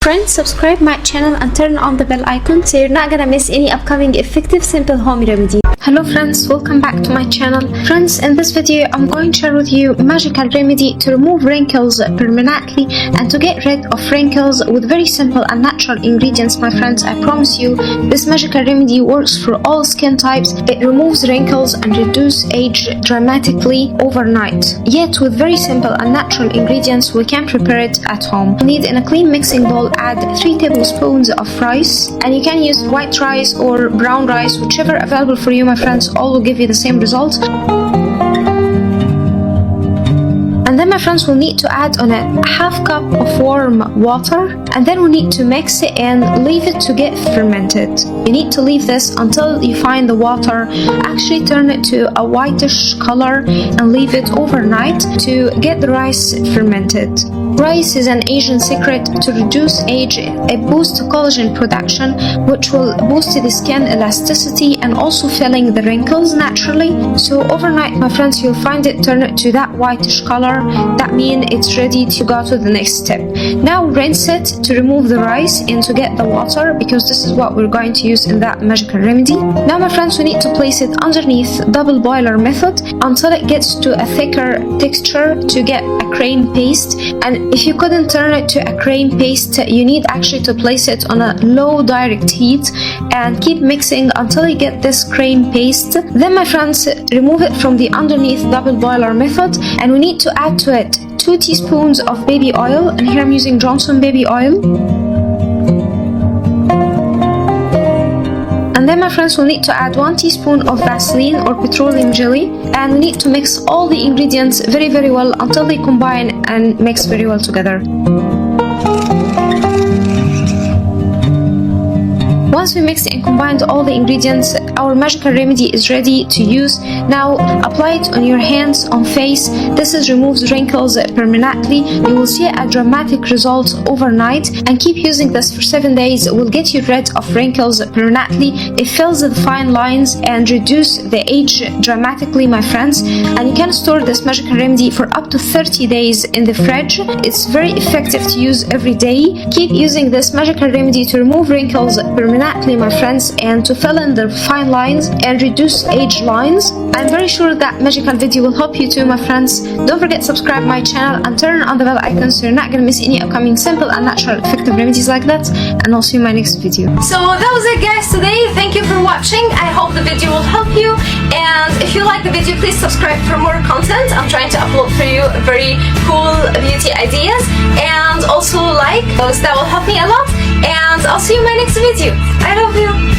Friends, subscribe my channel and turn on the bell icon so you're not gonna miss any upcoming effective simple home remedy. Hello friends, welcome back to my channel. Friends, in this video I'm going to share with you a magical remedy to remove wrinkles permanently and to get rid of wrinkles with very simple and natural ingredients. My friends, I promise you this magical remedy works for all skin types. It removes wrinkles and reduces age dramatically overnight. Yet with very simple and natural ingredients we can prepare it at home. You need, in a clean mixing bowl, add 3 tablespoons of rice, and you can use white rice or brown rice, whichever available for you, my friends. All will give you the same results. And then, my friends, we'll need to add on a half cup of warm water, and then we need to mix it and leave it to get fermented. You need to leave this until you find the water actually turn it to a whitish color and leave it overnight to get the rice fermented. Rice is an Asian secret to reduce age. It boosts collagen production, which will boost the skin elasticity and also filling the wrinkles naturally. So overnight, my friends, you'll find it turn it to that whitish color. That means it's ready to go to the next step. Now rinse it to remove the rice and to get the water, because this is what we're going to use in that magical remedy. Now, my friends, we need to place it underneath double boiler method until it gets to a thicker texture to get a cream paste. And if you couldn't turn it to a cream paste, you need actually to place it on a low direct heat and keep mixing until you get this cream paste. Then, my friends, remove it from the underneath double boiler method, and we need to add to it 2 teaspoons of baby oil, and here I'm using Johnson baby oil. And then, my friends, we'll need to add 1 teaspoon of Vaseline or petroleum jelly, and we need to mix all the ingredients very well until they combine and mix very well together. Once we mixed and combined all the ingredients, our magical remedy is ready to use. Now apply it on your hands, on face. This removes wrinkles permanently. You will see a dramatic result overnight, and keep using this for 7 days. It will get you rid of wrinkles permanently. It fills the fine lines and reduce the age dramatically, my friends. And you can store this magical remedy for up to 30 days in the fridge. It's very effective to use every day. Keep using this magical remedy to remove wrinkles permanently, my friends, and to fill in the fine lines and reduce age lines. I'm very sure that magical video will help you too, my friends. Don't forget to subscribe my channel and turn on the bell icon so you're not gonna miss any upcoming simple and natural effective remedies like that. And I'll see you in my next video. So that was it, guys, today. Thank you for watching. I hope the video will help you, and if you like the video, please subscribe for more content. I'm trying to upload for you very cool beauty ideas, and also like those. That will help me a lot, and I'll see you in my next video. I love you.